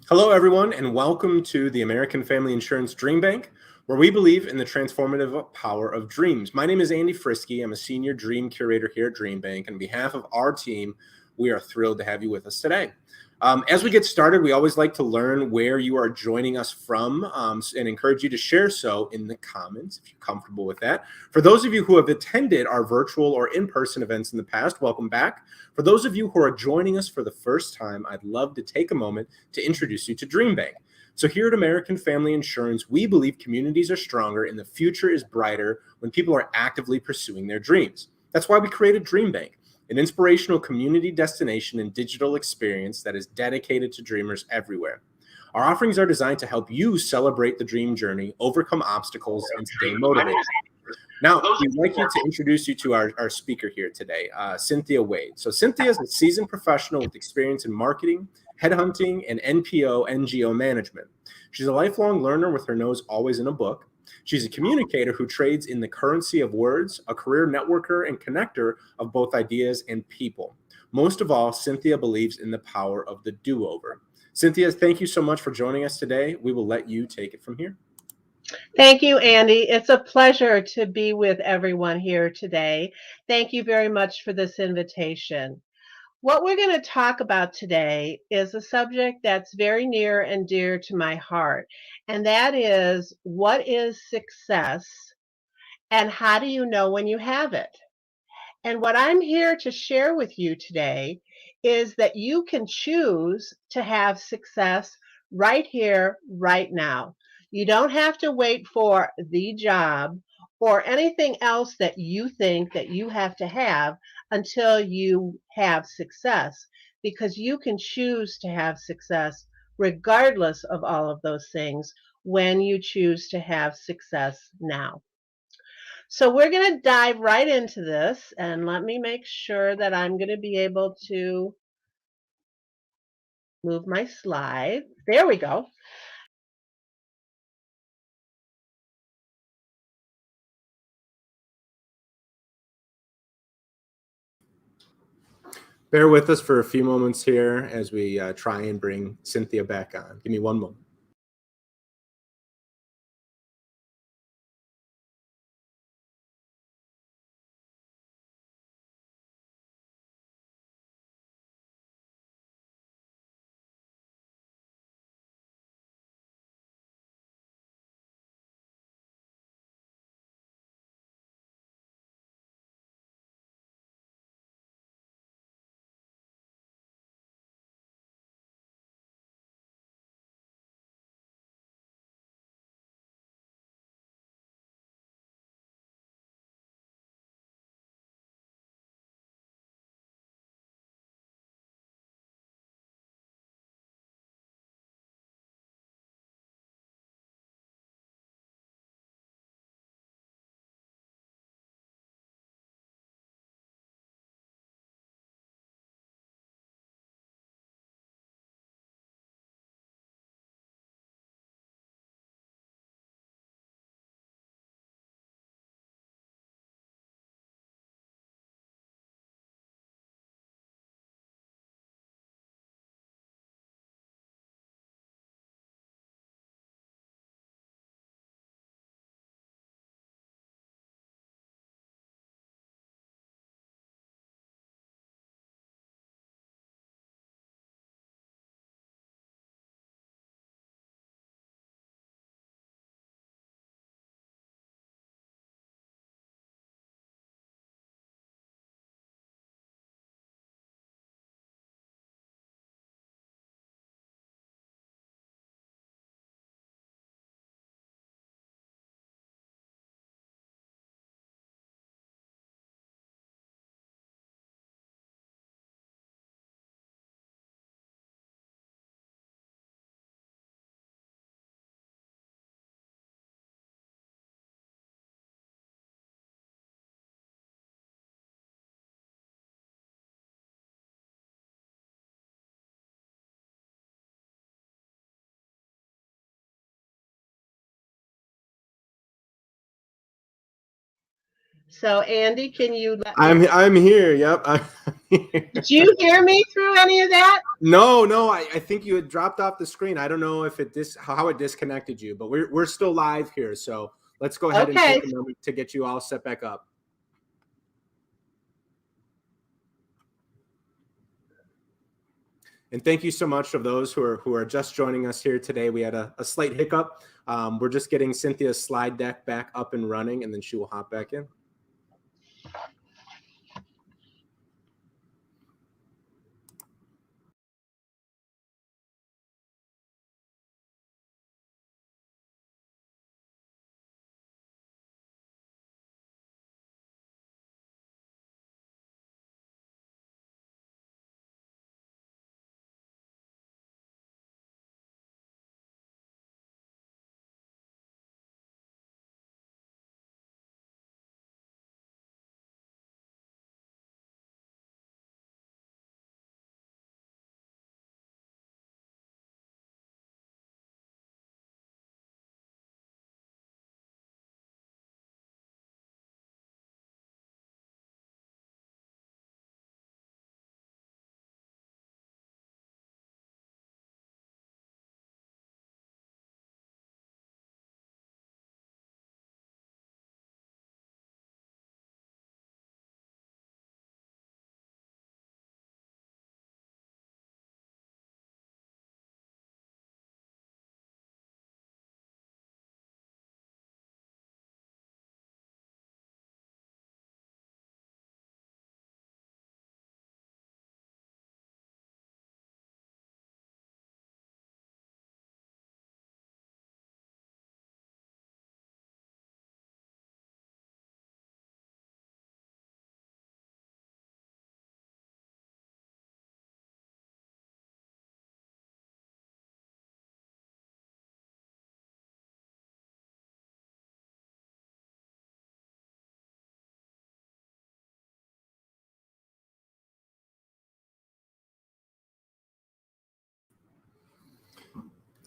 Hello, everyone, and welcome to the American Family Insurance Dream Bank, where we believe in the transformative power of dreams. My name is Andy Frisky. I'm a senior dream curator here at Dream Bank. And on behalf of our team, we are thrilled to have you with us today. As we get started, we always like to learn where you are joining us from and encourage you to share so in the comments if you're comfortable with that. For those of you who have attended our virtual or in-person events in the past, welcome back. For those of you who are joining us for the first time, I'd love to take a moment to introduce you to Dream Bank. So here at American Family Insurance, we believe communities are stronger and the future is brighter when people are actively pursuing their dreams. That's why we created Dream Bank, an inspirational community destination and digital experience that is dedicated to dreamers everywhere. Our offerings are designed to help you celebrate the dream journey, overcome obstacles, and stay motivated. Now, we'd like you to introduce you to our speaker here today, Cynthia Wade. So Cynthia is a seasoned professional with experience in marketing, headhunting, and NPO/NGO management. She's a lifelong learner with her nose always in a book. She's a communicator who trades in the currency of words, a career networker and connector of both ideas and people. Most of all, Cynthia believes in the power of the do-over. Cynthia, thank you so much for joining us today. We will let you take it from here. Thank you, Andy. It's a pleasure to be with everyone here today. Thank you very much for this invitation. What we're going to talk about today is a subject that's very near and dear to my heart, and that is what is success and how do you know when you have it? And what I'm here to share with you today is that you can choose to have success right here, right now. You don't have to wait for the job or anything else that you think that you have to have until you have success, because you can choose to have success regardless of all of those things when you choose to have success now. So we're going to dive right into this, and let me make sure that I'm going to be able to move my slide. There we go. Bear with us for a few moments here as we try and bring Cynthia back on. Give me one moment. So Andy, can you let me? I'm here. Yep. Did you hear me through any of that? No, no, I think you had dropped off the screen. I don't know if how it disconnected you, but we're still live here. So let's go ahead and Okay. take a moment to get you all set back up. And thank you so much of those who are just joining us here today. We had a slight hiccup. We're just getting Cynthia's slide deck back up and running, and then she will hop back in.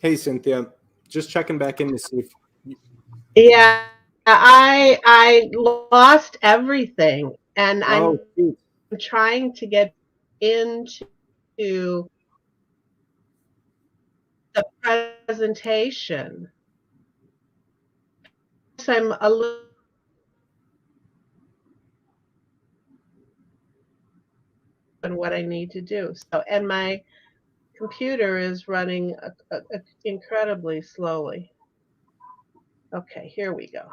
Hey, Cynthia, just checking back in to see if. Yeah, I lost everything, and Oh, I'm shoot. trying to get into the presentation. So I'm a little on what I need to do. So, and my computer is running incredibly slowly. Okay, here we go.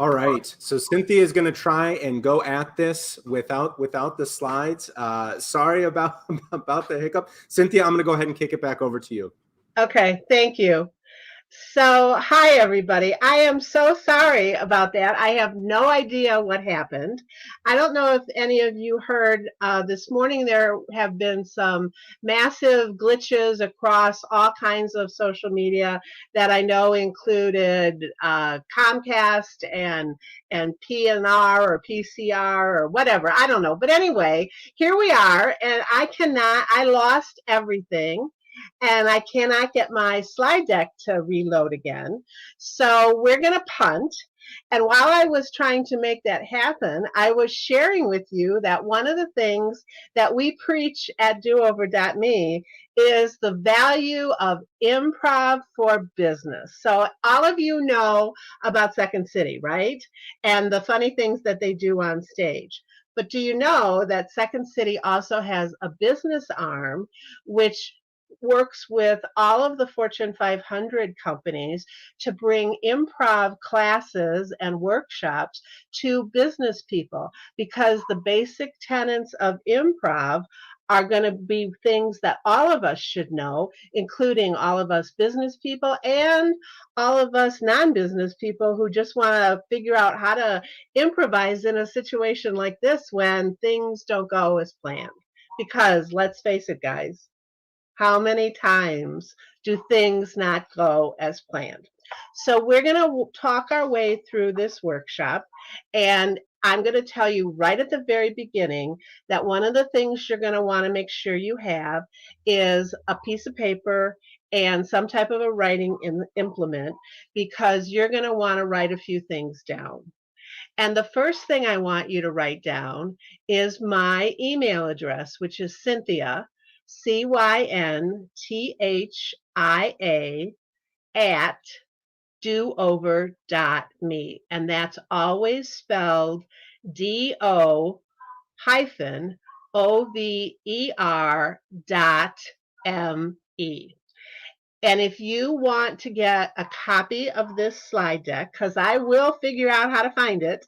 All right, so Cynthia is going to try and go at this without the slides. Sorry about about the hiccup. Cynthia, I'm going to go ahead and kick it back over to you. Okay, thank you. So, hi everybody. I am so sorry about that. I have no idea what happened. I don't know if any of you heard this morning there have been some massive glitches across all kinds of social media that I know included Comcast and PNR or PCR or whatever. I don't know. But anyway, here we are, and I lost everything and I cannot get my slide deck to reload again. So we're going to punt. And while I was trying to make that happen, I was sharing with you that one of the things that we preach at doover.me is the value of improv for business. So all of you know about Second City, right? And the funny things that they do on stage. But do you know that Second City also has a business arm, which works with all of the Fortune 500 companies to bring improv classes and workshops to business people, because the basic tenets of improv are going to be things that all of us should know, including all of us business people and all of us non-business people who just want to figure out how to improvise in a situation like this when things don't go as planned. Because let's face it, guys, how many times do things not go as planned? So we're going to talk our way through this workshop, and I'm going to tell you right at the very beginning that one of the things you're going to want to make sure you have is a piece of paper and some type of a writing implement, because you're going to want to write a few things down. And the first thing I want you to write down is my email address, which is Cynthia, Cynthia, at doover.me. And that's always spelled DOOVER.me. And if you want to get a copy of this slide deck, because I will figure out how to find it,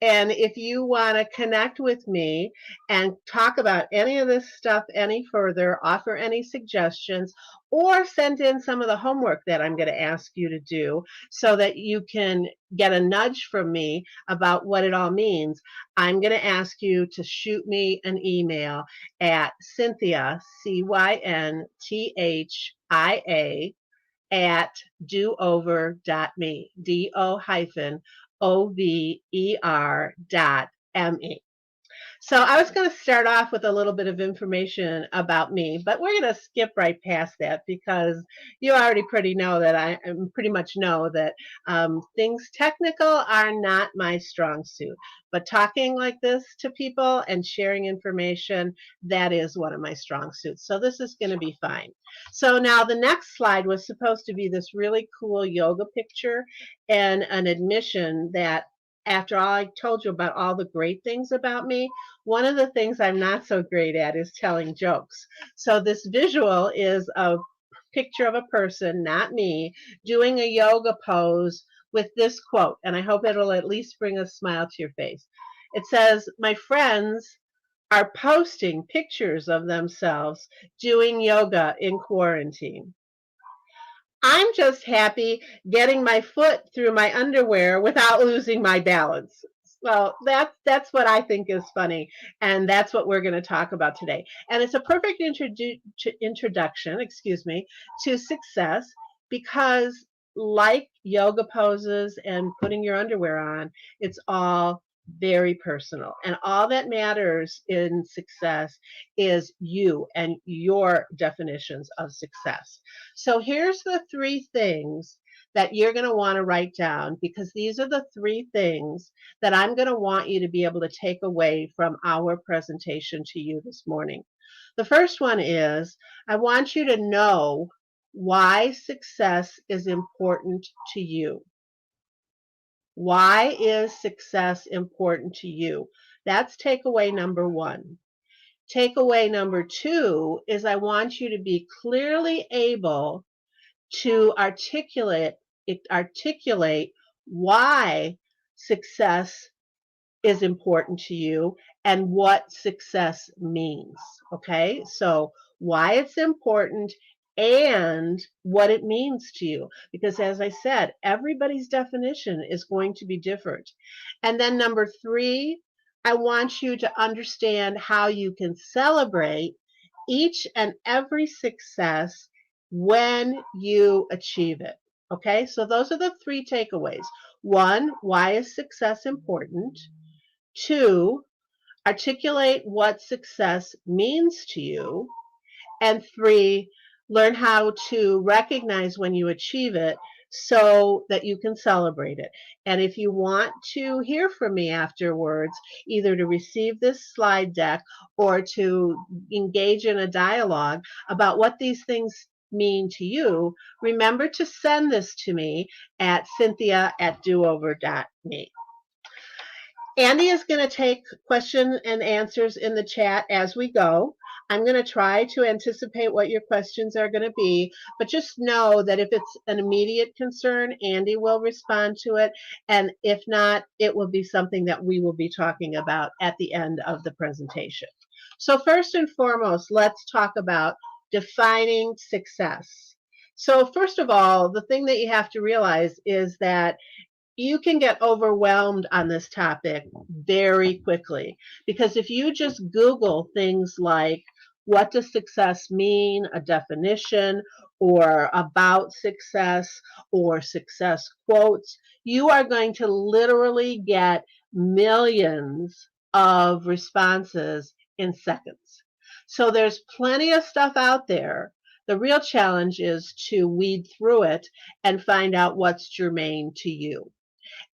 and if you want to connect with me and talk about any of this stuff any further, offer any suggestions, or send in some of the homework that I'm going to ask you to do so that you can get a nudge from me about what it all means, I'm going to ask you to shoot me an email at Cynthia, Cynthia, at doover.me, DO-OVER.me. So I was going to start off with a little bit of information about me, but we're going to skip right past that because you already pretty much know that things technical are not my strong suit. But talking like this to people and sharing information, that is one of my strong suits. So this is going to be fine. So now the next slide was supposed to be this really cool yoga picture and an admission that after all I told you about all the great things about me, one of the things I'm not so great at is telling jokes. So this visual is a picture of a person, not me, doing a yoga pose with this quote, and I hope it'll at least bring a smile to your face. It says, "My friends are posting pictures of themselves doing yoga in quarantine. I'm just happy getting my foot through my underwear without losing my balance." So that's what I think is funny, and that's what we're going to talk about today. And it's a perfect introduction, to success, because like yoga poses and putting your underwear on, it's all very personal. And all that matters in success is you and your definitions of success. So here's the three things that you're going to want to write down, because these are the three things that I'm going to want you to be able to take away from our presentation to you this morning. The first one is, I want you to know why success is important to you. Why is success important to you? That's takeaway number one. Takeaway number two is, I want you to be clearly able to articulate why success is important to you and what success means. Okay, so why it's important and what it means to you. Because as I said, everybody's definition is going to be different. And then number three, I want you to understand how you can celebrate each and every success when you achieve it. Okay, so those are the three takeaways. One, why is success important? Two, articulate what success means to you. And three, learn how to recognize when you achieve it so that you can celebrate it. And if you want to hear from me afterwards, either to receive this slide deck or to engage in a dialogue about what these things mean to you, remember to send this to me at cynthia@doover.me. Andy is going to take question and answers in the chat as we go. I'm going to try to anticipate what your questions are going to be, but just know that if it's an immediate concern, Andy will respond to it, and if not, it will be something that we will be talking about at the end of the presentation. So first and foremost, let's talk about defining success. So first of all, the thing that you have to realize is that you can get overwhelmed on this topic very quickly, because if you just Google things like what does success mean, a definition, or about success, or success quotes, you are going to literally get millions of responses in seconds. So there's plenty of stuff out there. The real challenge is to weed through it and find out what's germane to you.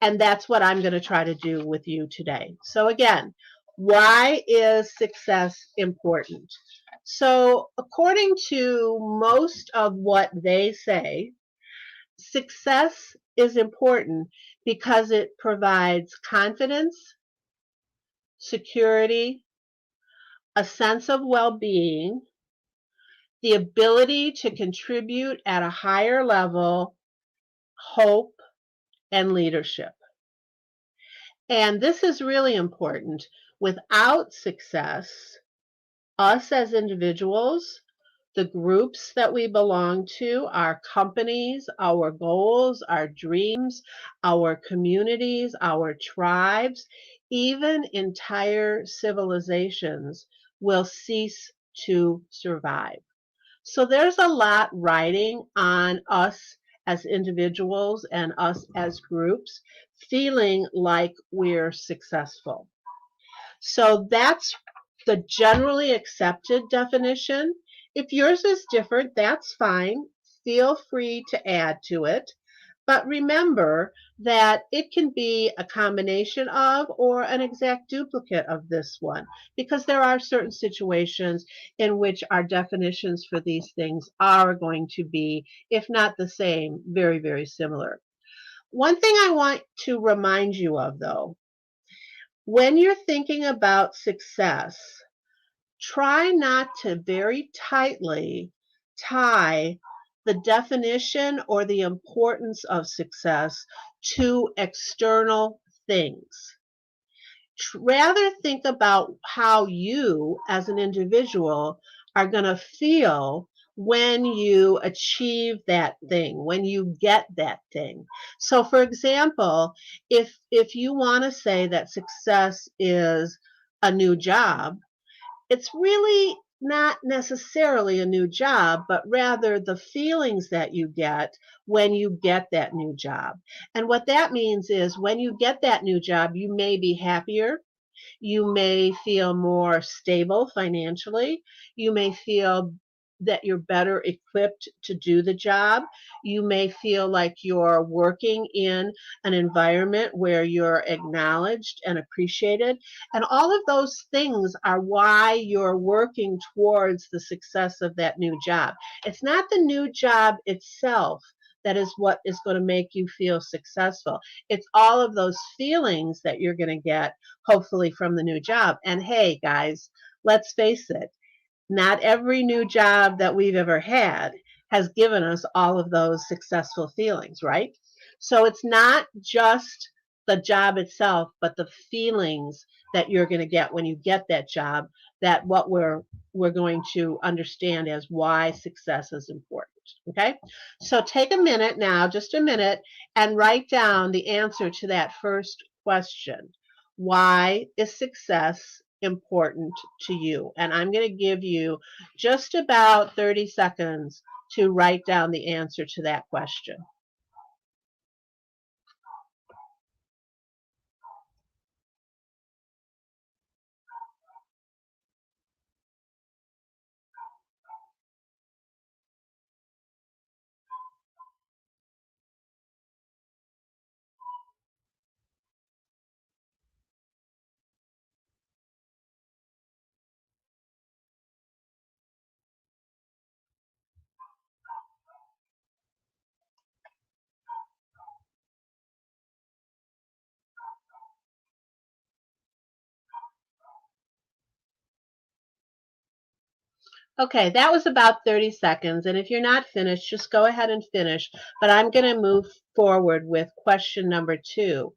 And that's what I'm going to try to do with you today. So again, why is success important? So according to most of what they say, success is important because it provides confidence, security, a sense of well-being, the ability to contribute at a higher level, hope, and leadership. And this is really important. Without success, us as individuals, the groups that we belong to, our companies, our goals, our dreams, our communities, our tribes, even entire civilizations will cease to survive. So there's a lot riding on us as individuals and us as groups feeling like we're successful. So that's the generally accepted definition. If yours is different, that's fine. Feel free to add to it. But remember that it can be a combination of or an exact duplicate of this one, because there are certain situations in which our definitions for these things are going to be, if not the same, very, very similar. One thing I want to remind you of, though, when you're thinking about success, try not to very tightly tie the definition or the importance of success to external things. Rather think about how you as an individual are going to feel when you achieve that thing, when you get that thing. So for example, if you want to say that success is a new job, it's really not necessarily a new job, but rather the feelings that you get when you get that new job. And what that means is when you get that new job, you may be happier. You may feel more stable financially. You may feel that you're better equipped to do the job. You may feel like you're working in an environment where you're acknowledged and appreciated. And all of those things are why you're working towards the success of that new job. It's not the new job itself that is what is going to make you feel successful. It's all of those feelings that you're going to get, hopefully, from the new job. And hey, guys, let's face it, not every new job that we've ever had has given us all of those successful feelings, right? So it's not just the job itself, but the feelings that you're going to get when you get that job, that what we're going to understand as why success is important. Okay? So take a minute now, just a minute, and write down the answer to that first question. Why is success important to you? And I'm going to give you just about 30 seconds to write down the answer to that question. Okay, that was about 30 seconds. And if you're not finished, just go ahead and finish. But I'm going to move forward with question number 2.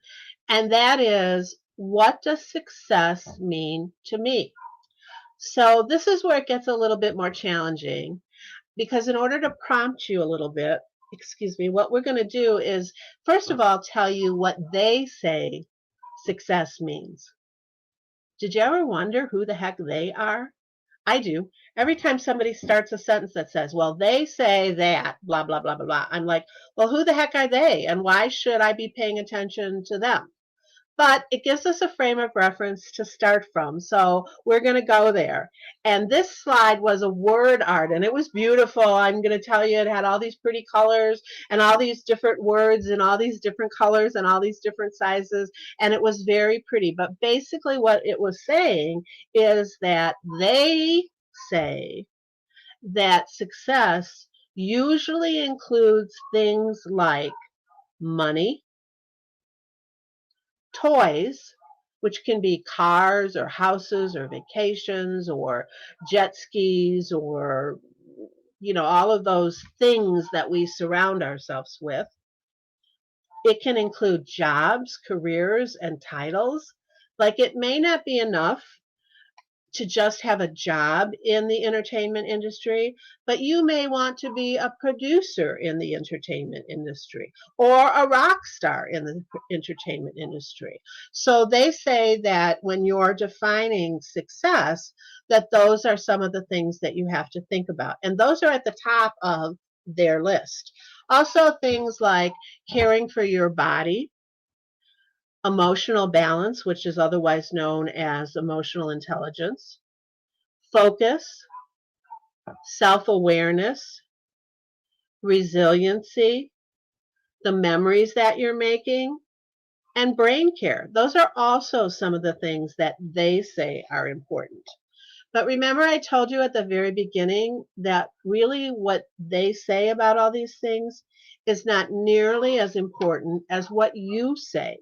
And that is, what does success mean to me? So this is where it gets a little bit more challenging, because in order to prompt you a little bit, excuse me, what we're going to do is, first of all, tell you what they say success means. Did you ever wonder who the heck they are? I do. Every time somebody starts a sentence that says, well, they say that, blah, blah, blah, blah, blah, I'm like, well, who the heck are they? And why should I be paying attention to them? But it gives us a frame of reference to start from. So we're going to go there. And this slide was a word art, and it was beautiful. I'm going to tell you, it had all these pretty colors and all these different words and all these different colors and all these different sizes. And it was very pretty. But basically, what it was saying is that they say that success usually includes things like money, toys, which can be cars or houses or vacations or jet skis or, all of those things that we surround ourselves with. It can include jobs, careers, and titles. Like, it may not be enough to just have a job in the entertainment industry, but you may want to be a producer in the entertainment industry or a rock star in the entertainment industry. So they say that when you're defining success, that those are some of the things that you have to think about. And those are at the top of their list. Also, things like caring for your body, emotional balance, which is otherwise known as emotional intelligence, focus, self-awareness, resiliency, the memories that you're making, and brain care. Those are also some of the things that they say are important. But remember, I told you at the very beginning that really what they say about all these things is not nearly as important as what you say.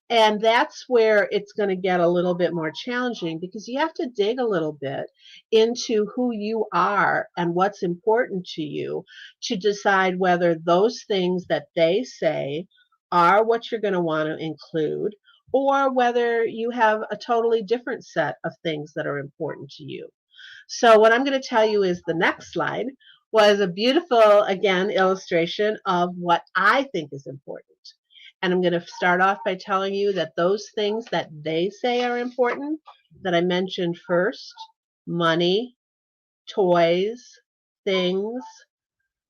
And that's where it's going to get a little bit more challenging, because you have to dig a little bit into who you are and what's important to you to decide whether those things that they say are what you're going to want to include, or whether you have a totally different set of things that are important to you. So what I'm going to tell you is the next slide was a beautiful, again, illustration of what I think is important. And I'm going to start off by telling you that those things that they say are important, that I mentioned first, money, toys, things,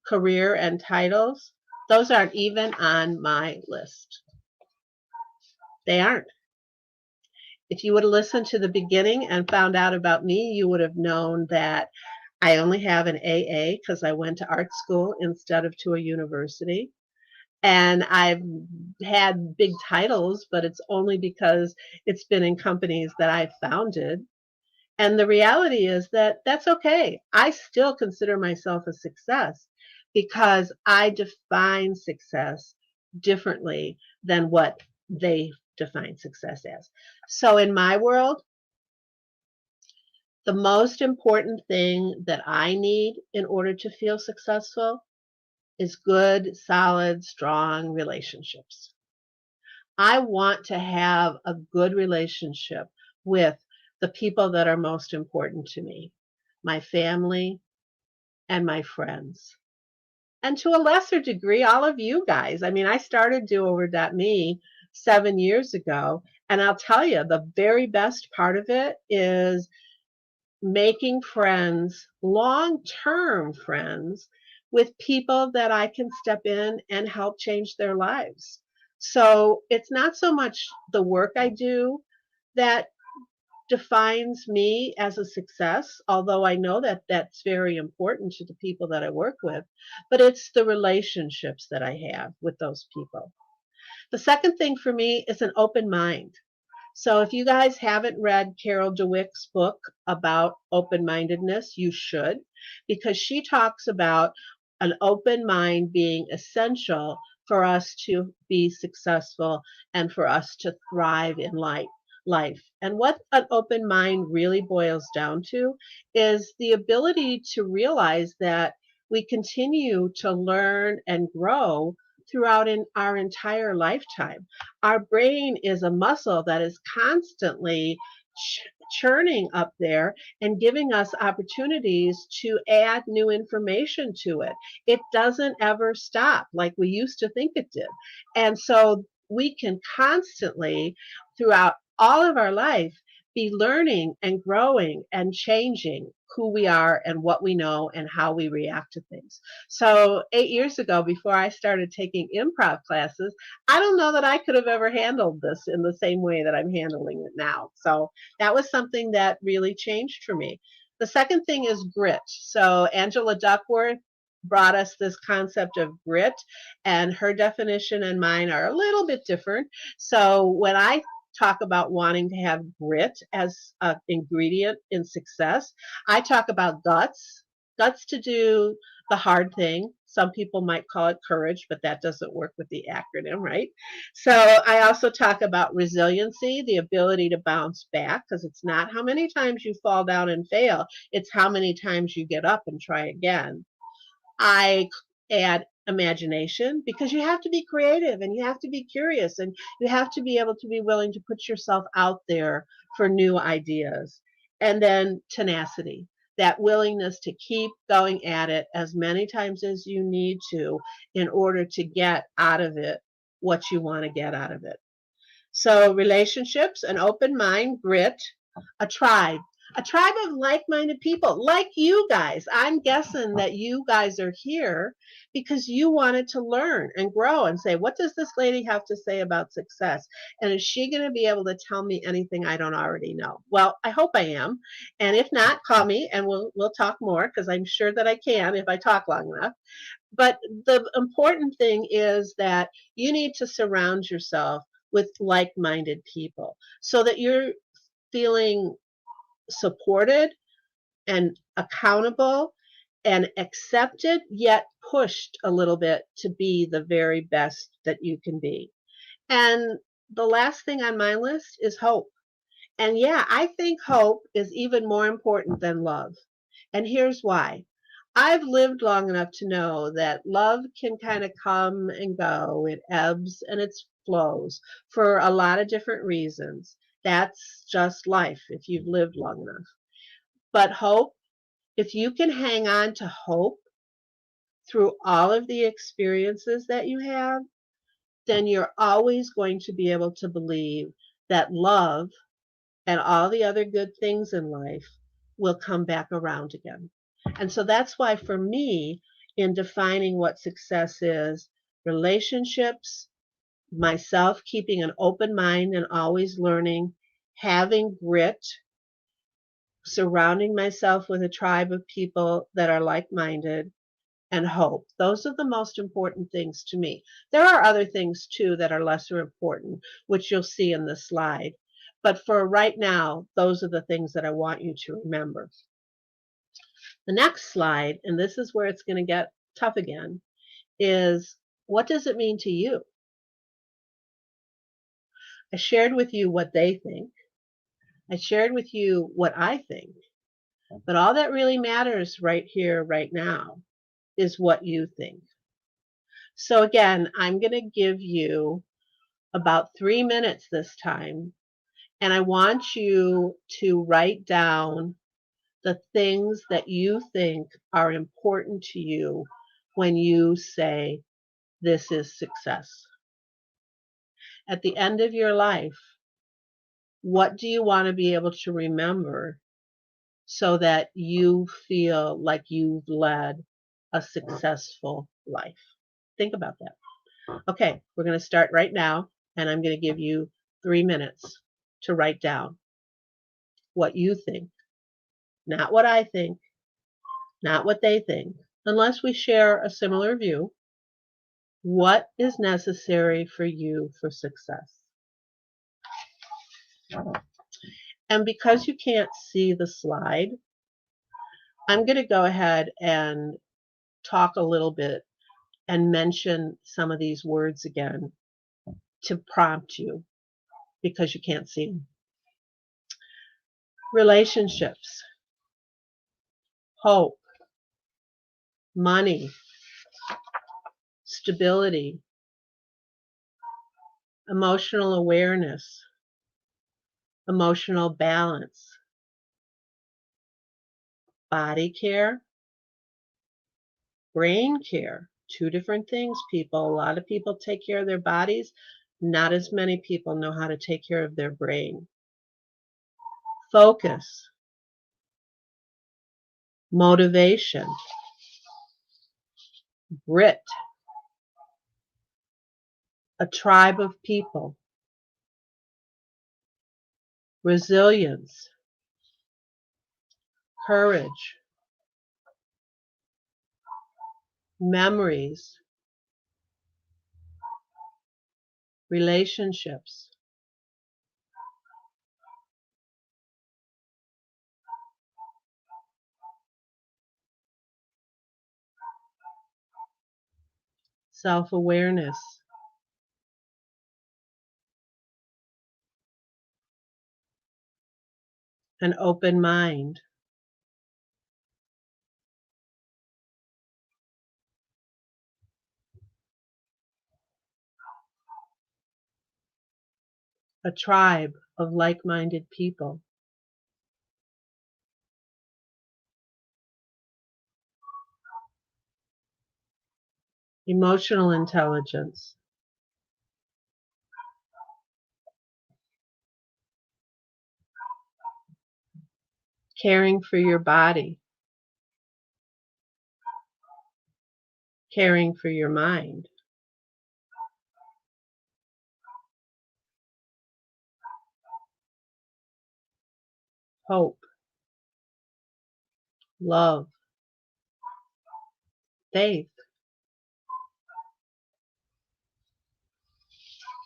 career, and titles, those aren't even on my list. They aren't. If you would have listened to the beginning and found out about me, you would have known that I only have an AA because I went to art school instead of to a university. And I've had big titles, but it's only because it's been in companies that I've founded. And the reality is that that's okay. I still consider myself a success because I define success differently than what they define success as. So in my world, the most important thing that I need in order to feel successful is good, solid, strong relationships. I want to have a good relationship with the people that are most important to me, my family and my friends. And to a lesser degree, all of you guys. I mean, I started DoOver.me 7 years ago, and I'll tell you, the very best part of it is making friends, long-term friends, with people that I can step in and help change their lives. So it's not so much the work I do that defines me as a success, although I know that that's very important to the people that I work with, but it's the relationships that I have with those people. The second thing for me is an open mind. So if you guys haven't read Carol DeWick's book about open-mindedness, you should, because she talks about an open mind being essential for us to be successful and for us to thrive in life. And what an open mind really boils down to is the ability to realize that we continue to learn and grow throughout our entire lifetime. Our brain is a muscle that is constantly churning up there and giving us opportunities to add new information to it. It doesn't ever stop like we used to think it did. And so we can constantly, throughout all of our life, be learning and growing and changing who we are and what we know and how we react to things. So 8 years ago, before I started taking improv classes, I don't know that I could have ever handled this in the same way that I'm handling it now. So that was something that really changed for me. The second thing is grit. So Angela Duckworth brought us this concept of grit, and her definition and mine are a little bit different. So when I talk about wanting to have grit as an ingredient in success, I talk about guts to do the hard thing. Some people might call it courage, but that doesn't work with the acronym, right? So I also talk about resiliency, the ability to bounce back, because it's not how many times you fall down and fail, it's how many times you get up and try again. I add imagination, because you have to be creative and you have to be curious and you have to be able to be willing to put yourself out there for new ideas. And then tenacity, that willingness to keep going at it as many times as you need to in order to get out of it what you want to get out of it. So relationships, an open mind, grit, a tribe. A tribe of like-minded people, like you guys. I'm guessing that you guys are here because you wanted to learn and grow and say, what does this lady have to say about success? And is she going to be able to tell me anything I don't already know? Well, I hope I am. And if not, call me and we'll talk more, because I'm sure that I can if I talk long enough. But the important thing is that you need to surround yourself with like-minded people so that you're feeling supported and accountable and accepted, yet pushed a little bit to be the very best that you can be. And the last thing on my list is hope. And yeah, I think hope is even more important than love. And here's why. I've lived long enough to know that love can kind of come and go. It ebbs and it flows for a lot of different reasons. That's just life if you've lived long enough. But hope, if you can hang on to hope through all of the experiences that you have, then you're always going to be able to believe that love and all the other good things in life will come back around again. And so that's why, for me, in defining what success is, relationships, myself keeping an open mind and always learning, having grit, surrounding myself with a tribe of people that are like minded, and hope. Those are the most important things to me. There are other things too that are lesser important, which you'll see in this slide. But for right now, those are the things that I want you to remember. The next slide, and this is where it's going to get tough again, is what does it mean to you? I shared with you what they think. I shared with you what I think. But all that really matters right here, right now, is what you think. So again, I'm going to give you about 3 minutes this time, and I want you to write down the things that you think are important to you when you say, "This is success." At the end of your life, what do you want to be able to remember so that you feel like you've led a successful life? Think about that. Okay, we're going to start right now, and I'm going to give you 3 minutes to write down what you think, not what I think, not what they think, unless we share a similar view. What is necessary for you for success? And because you can't see the slide, I'm going to go ahead and talk a little bit and mention some of these words again to prompt you because you can't see them. Relationships, hope, money, stability, emotional awareness, emotional balance, body care, brain care. Two different things, people. A lot of people take care of their bodies. Not as many people know how to take care of their brain. Focus, motivation, grit, a tribe of people, resilience, courage, memories, relationships, self-awareness, an open mind, a tribe of like-minded people, emotional intelligence, caring for your body, caring for your mind, hope, love, faith,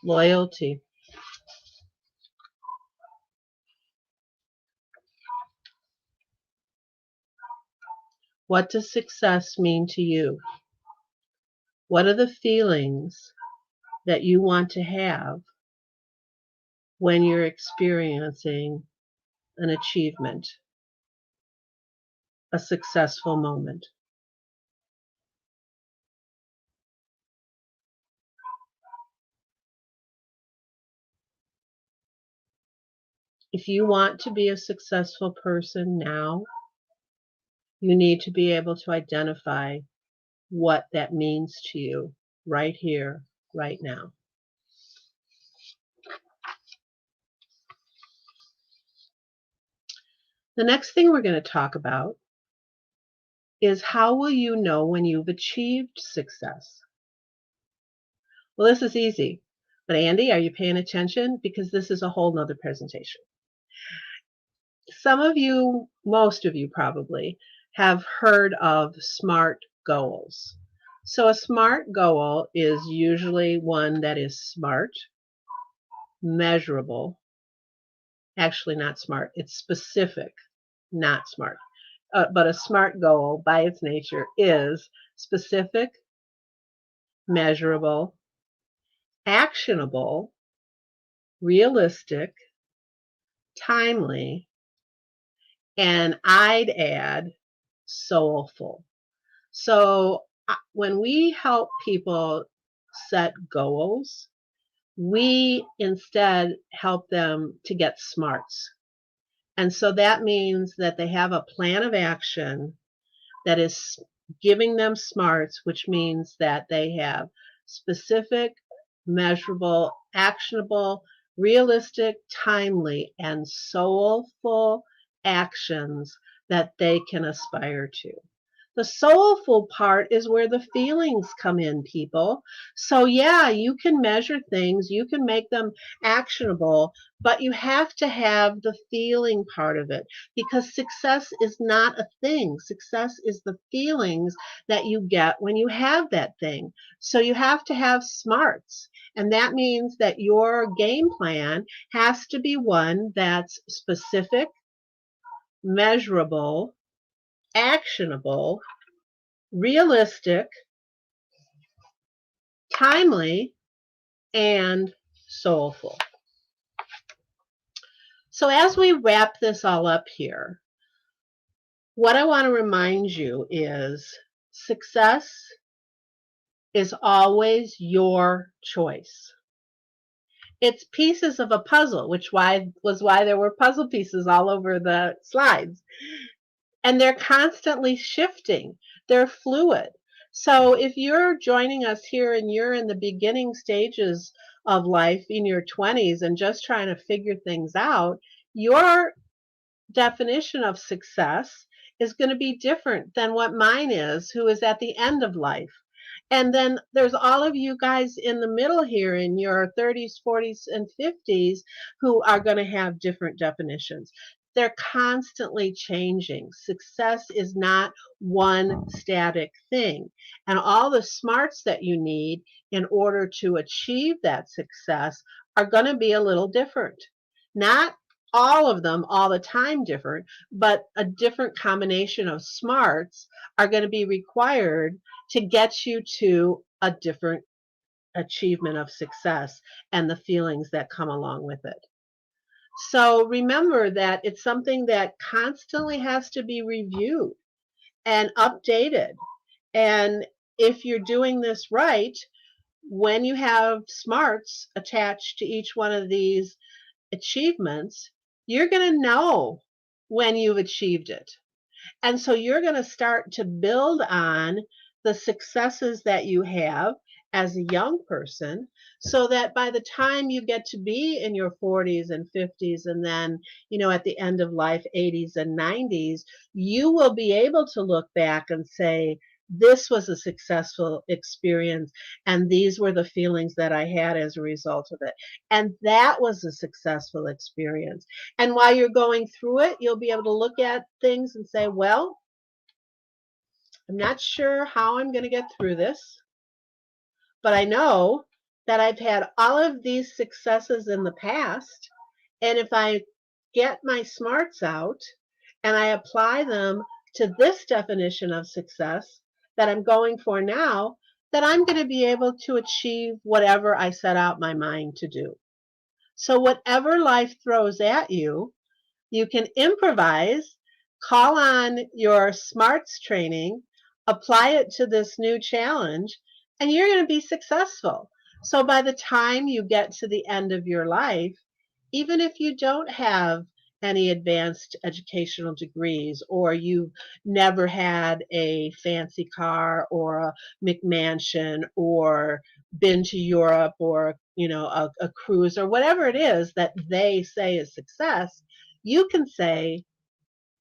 loyalty. What does success mean to you? What are the feelings that you want to have when you're experiencing an achievement, a successful moment? If you want to be a successful person now, you need to be able to identify what that means to you right here, right now. The next thing we're going to talk about is how will you know when you've achieved success? Well, this is easy. But Andy, are you paying attention? Because this is a whole nother presentation. Some of you, most of you probably, have heard of SMART goals. So a SMART goal is usually one that is smart, measurable, actually not smart, it's specific, not smart. But a SMART goal by its nature is specific, measurable, actionable, realistic, timely, and I'd add soulful. So when we help people set goals, We instead help them to get smarts. And so that means that they have a plan of action that is giving them smarts, which means that they have specific, measurable, actionable, realistic, timely, and soulful actions that they can aspire to. The soulful part is where the feelings come in, people. So, yeah, you can measure things, you can make them actionable, but you have to have the feeling part of it because success is not a thing. Success is the feelings that you get when you have that thing. So, you have to have smarts. And that means that your game plan has to be one that's specific, measurable, actionable, realistic, timely, and soulful. So, as we wrap this all up here, what I want to remind you is success is always your choice. It's pieces of a puzzle, which was why there were puzzle pieces all over the slides. And they're constantly shifting. They're fluid. So if you're joining us here and you're in the beginning stages of life in your 20s and just trying to figure things out, your definition of success is going to be different than what mine is, who is at the end of life. And then there's all of you guys in the middle here in your 30s, 40s, and 50s who are going to have different definitions. They're constantly changing. Success is not one static thing. And all the smarts that you need in order to achieve that success are going to be a little different. Not all of them all the time different, but a different combination of smarts are going to be required to get you to a different achievement of success and the feelings that come along with it. So remember that it's something that constantly has to be reviewed and updated. And if you're doing this right, when you have smarts attached to each one of these achievements, you're going to know when you've achieved it. And so you're going to start to build on the successes that you have as a young person so that by the time you get to be in your 40s and 50s and then, at the end of life, 80s and 90s, you will be able to look back and say, this was a successful experience, and these were the feelings that I had as a result of it. And that was a successful experience. And while you're going through it, you'll be able to look at things and say, well, I'm not sure how I'm going to get through this, but I know that I've had all of these successes in the past. And if I get my smarts out and I apply them to this definition of success that I'm going for now, that I'm going to be able to achieve whatever I set out my mind to do. So whatever life throws at you, you can improvise, call on your smarts training, apply it to this new challenge, and you're going to be successful. So by the time you get to the end of your life, even if you don't have any advanced educational degrees or you've never had a fancy car or a McMansion or been to Europe or a cruise or whatever it is that they say is success, you can say,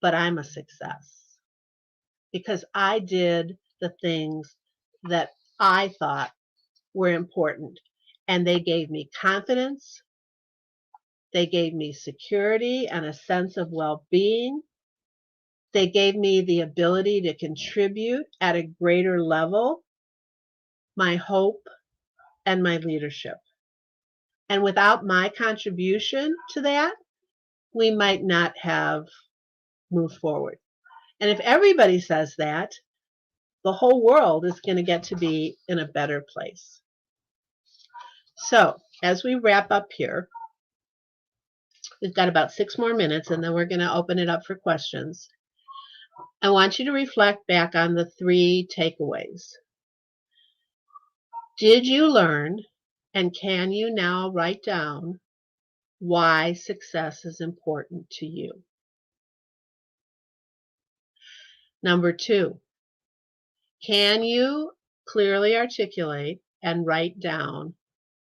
but I'm a success because I did the things that I thought were important. And they gave me confidence. They gave me security and a sense of well-being. They gave me the ability to contribute at a greater level, my hope, and my leadership. And without my contribution to that, we might not have moved forward. And if everybody says that, the whole world is going to get to be in a better place. So, as we wrap up here, we've got about 6 more minutes and then we're going to open it up for questions. I want you to reflect back on the 3 takeaways. Did you learn And can you now write down why success is important to you? Number 2, can you clearly articulate and write down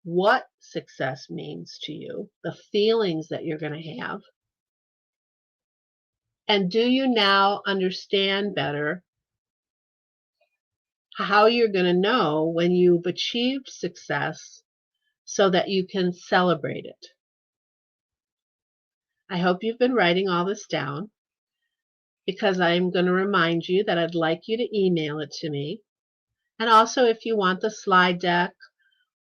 what success means to you, the feelings that you're going to have? And do you now understand better how you're going to know when you've achieved success so that you can celebrate it? I hope you've been writing all this down, because I'm going to remind you that I'd like you to email it to me. And also, if you want the slide deck,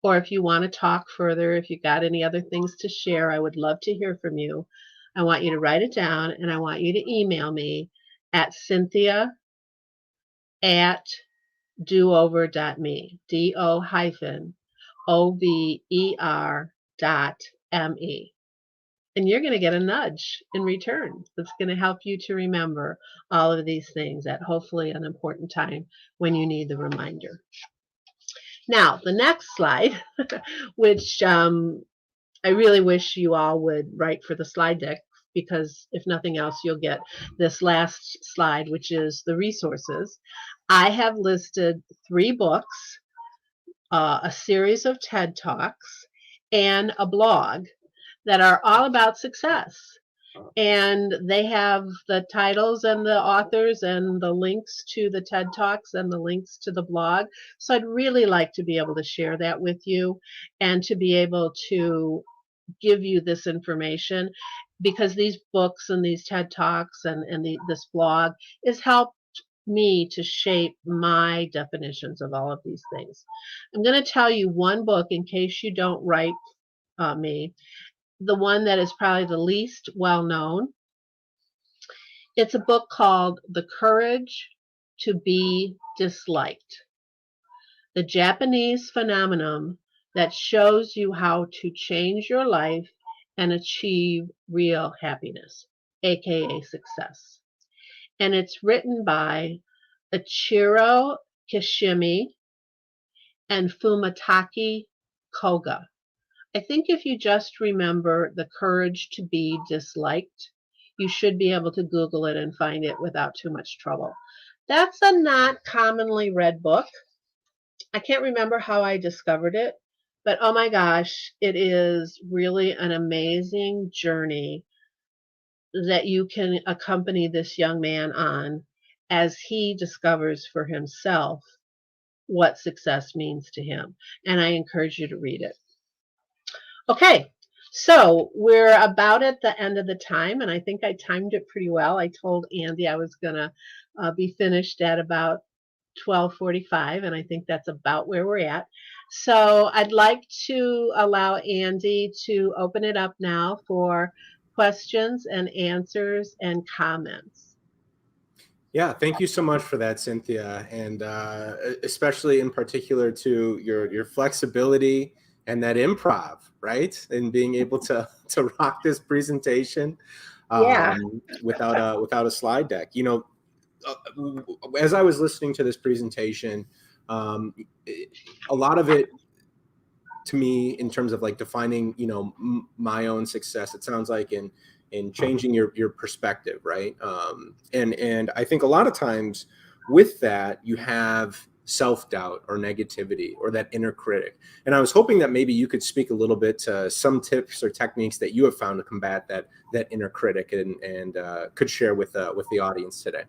or if you want to talk further, if you got any other things to share, I would love to hear from you. I want you to write it down, and I want you to email me at cynthia@dover.me, DO-OVER.ME. And you're going to get a nudge in return that's going to help you to remember all of these things at hopefully an important time when you need the reminder. Now, the next slide, which I really wish you all would write for the slide deck, because if nothing else, you'll get this last slide, which is the resources. I have listed 3 books, a series of TED Talks, and a blog that are all about success. And they have the titles and the authors and the links to the TED Talks and the links to the blog. So I'd really like to be able to share that with you and to be able to give you this information, because these books and these TED Talks and this blog has helped me to shape my definitions of all of these things. I'm going to tell you one book in case you don't write me, the one that is probably the least well known. It's a book called The Courage to Be Disliked, the Japanese phenomenon that shows you how to change your life and achieve real happiness, aka success. And it's written by Ichiro Kishimi and Fumitake Koga. I think if you just remember The Courage to Be Disliked, you should be able to Google it and find it without too much trouble. That's a not commonly read book. I can't remember how I discovered it, but oh my gosh, it is really an amazing journey that you can accompany this young man on as he discovers for himself what success means to him. And I encourage you to read it. Okay, so we're about at the end of the time, and I think I timed it pretty well. I told Andy I was going to be finished at about 12:45, and I think that's about where we're at. So I'd like to allow Andy to open it up now for questions and answers and comments. Yeah, thank you so much for that, Cynthia, and especially in particular to your flexibility and that improv, right? And being able to rock this presentation Yeah. without a slide deck. You know, as I was listening to this presentation, um, a lot of it to me in terms of like defining, you know, my own success, it sounds like in changing your perspective, right? And I think a lot of times with that you have self-doubt or negativity or that inner critic, and I was hoping that maybe you could speak a little bit to some tips or techniques that you have found to combat that inner critic, and could share with the audience today.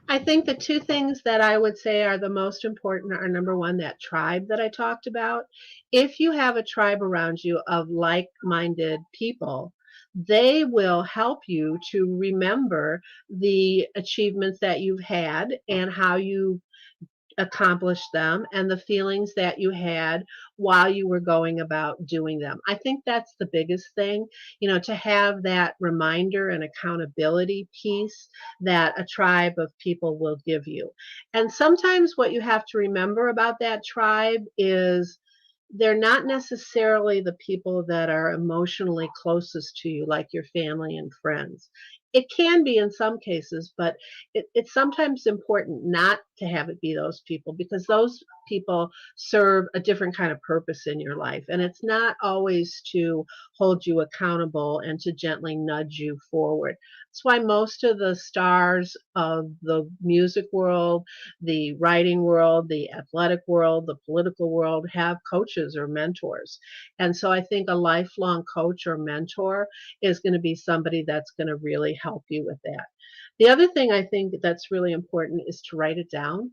I think the 2 things that I would say are the most important are, number 1, that tribe that I talked about. If you have a tribe around you of like-minded people, they will help you to remember the achievements that you've had and how you accomplished them and the feelings that you had while you were going about doing them. I think that's the biggest thing, to have that reminder and accountability piece that a tribe of people will give you. And sometimes what you have to remember about that tribe is they're not necessarily the people that are emotionally closest to you, like your family and friends. it can be in some cases, but it's sometimes important not to have it be those people, because those people serve a different kind of purpose in your life. And it's not always to hold you accountable and to gently nudge you forward. That's why most of the stars of the music world, the writing world, the athletic world, the political world have coaches or mentors. And so I think a lifelong coach or mentor is going to be somebody that's going to really help you with that. The other thing I think that's really important is to write it down.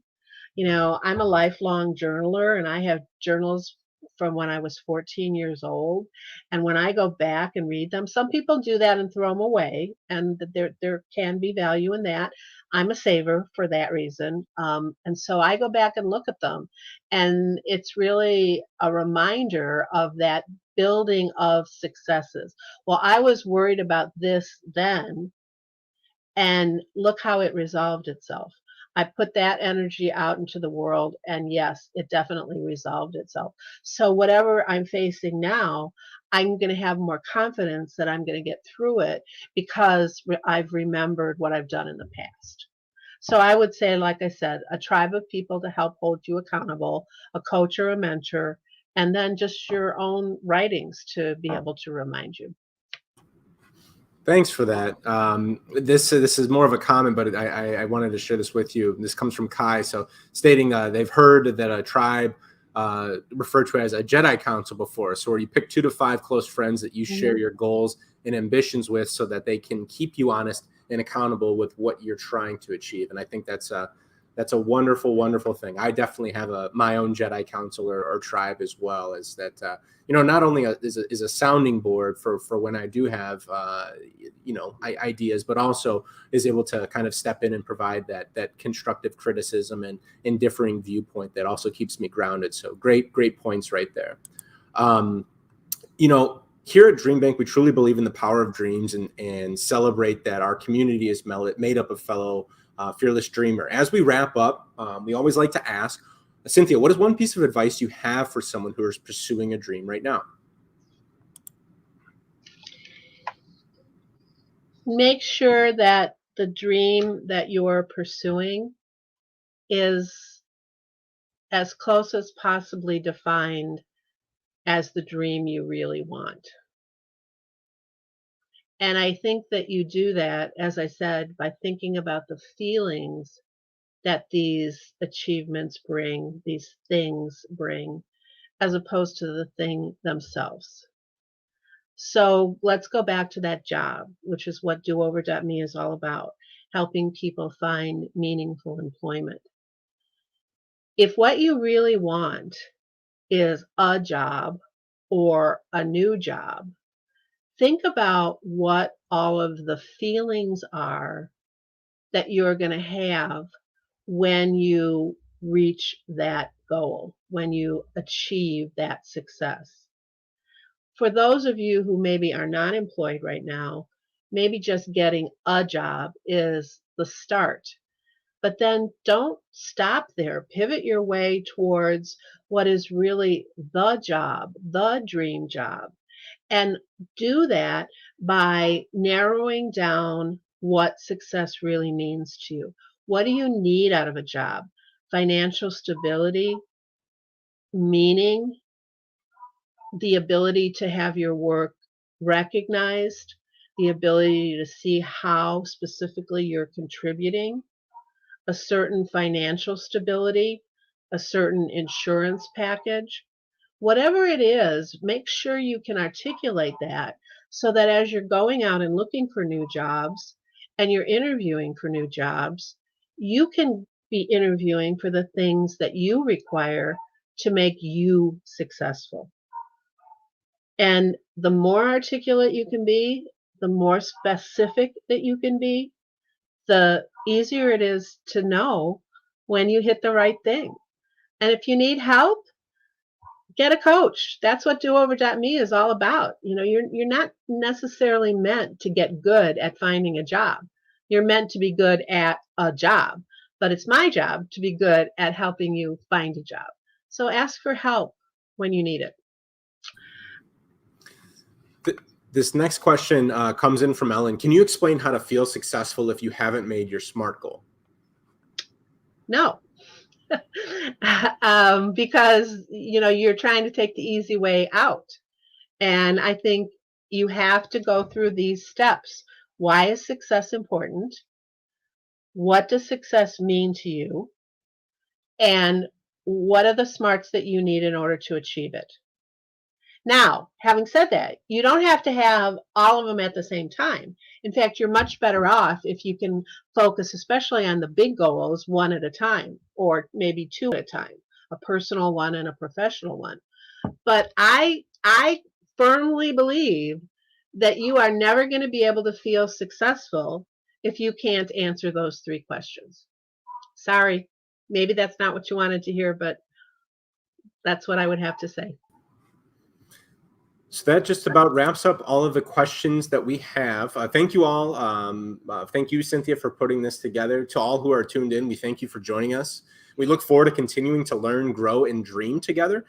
I'm a lifelong journaler, and I have journals from when I was 14 years old. And when I go back and read them, some people do that and throw them away, and there can be value in that. I'm a saver for that reason. And so I go back and look at them, and it's really a reminder of that building of successes. Well, I was worried about this then, and look how it resolved itself. I put that energy out into the world, and yes, it definitely resolved itself. So whatever I'm facing now, I'm going to have more confidence that I'm going to get through it because I've remembered what I've done in the past. So I would say, like I said, a tribe of people to help hold you accountable, a coach or a mentor, and then just your own writings to be able to remind you. Thanks for that. This is more of a comment, but I wanted to share this with you. This comes from Kai. So stating they've heard that a tribe referred to as a Jedi Council before. So where you pick 2 to 5 close friends that you share your goals and ambitions with, so that they can keep you honest and accountable with what you're trying to achieve. And I think that's a wonderful, wonderful thing. I definitely have my own Jedi Council or tribe as well. Is that not only is a sounding board for when I do have ideas, but also is able to kind of step in and provide that constructive criticism and differing viewpoint that also keeps me grounded. So great points right there. Here at Dream Bank, we truly believe in the power of dreams and celebrate that our community is made up of fellow fearless dreamer. As we wrap up, we always like to ask, Cynthia, what is one piece of advice you have for someone who is pursuing a dream right now? Make sure that the dream that you're pursuing is as close as possibly defined as the dream you really want. And I think that you do that, as I said, by thinking about the feelings that these achievements bring, these things bring, as opposed to the thing themselves. So let's go back to that job, which is what DoOver.me is all about, helping people find meaningful employment. If what you really want is a job or a new job, think about what all of the feelings are that you're going to have when you reach that goal, when you achieve that success. For those of you who maybe are not employed right now, maybe just getting a job is the start. But then don't stop there. Pivot your way towards what is really the job, the dream job. And do that by narrowing down what success really means to you. What do you need out of a job? Financial stability, meaning, the ability to have your work recognized, the ability to see how specifically you're contributing, a certain financial stability, a certain insurance package. Whatever it is, make sure you can articulate that so that as you're going out and looking for new jobs and you're interviewing for new jobs, you can be interviewing for the things that you require to make you successful. And the more articulate you can be, the more specific that you can be, the easier it is to know when you hit the right thing. And if you need help, get a coach. That's what DoOver.me is all about. You're not necessarily meant to get good at finding a job. You're meant to be good at a job. But it's my job to be good at helping you find a job. So ask for help when you need it. This next question comes in from Ellen. Can you explain how to feel successful if you haven't made your SMART goal? No. Because you're trying to take the easy way out. And I think you have to go through these steps. Why is success important? What does success mean to you? And what are the smarts that you need in order to achieve it? Now, having said that, you don't have to have all of them at the same time. In fact, you're much better off if you can focus, especially on the big goals, one at a time, or maybe two at a time, a personal one and a professional one. But I firmly believe that you are never going to be able to feel successful if you can't answer those three questions. Sorry, maybe that's not what you wanted to hear, but that's what I would have to say. So that just about wraps up all of the questions that we have. Thank you all. Thank you, Cynthia, for putting this together. To all who are tuned in, we thank you for joining us. We look forward to continuing to learn, grow, and dream together.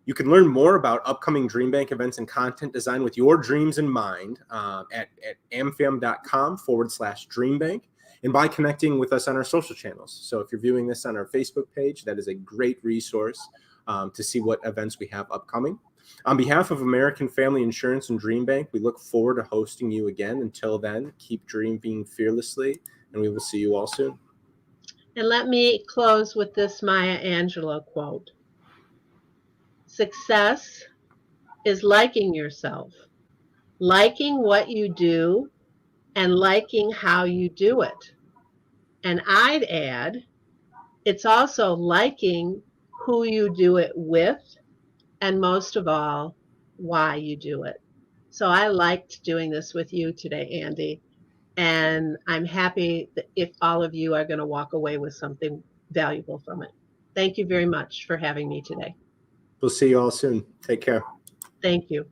You can learn more about upcoming Dream Bank events and content design with your dreams in mind at amfam.com/dreambank and by connecting with us on our social channels. So if you're viewing this on our Facebook page, that is a great resource to see what events we have upcoming. On behalf of American Family Insurance and Dream Bank, we look forward to hosting you again. Until then, keep dreaming fearlessly, and we will see you all soon. And let me close with this Maya Angelou quote. Success is liking yourself, liking what you do, and liking how you do it. And I'd add, it's also liking who you do it with, and most of all, why you do it. So I liked doing this with you today, Andy, and I'm happy that if all of you are going to walk away with something valuable from it. Thank you very much for having me today. We'll see you all soon. Take care. Thank you.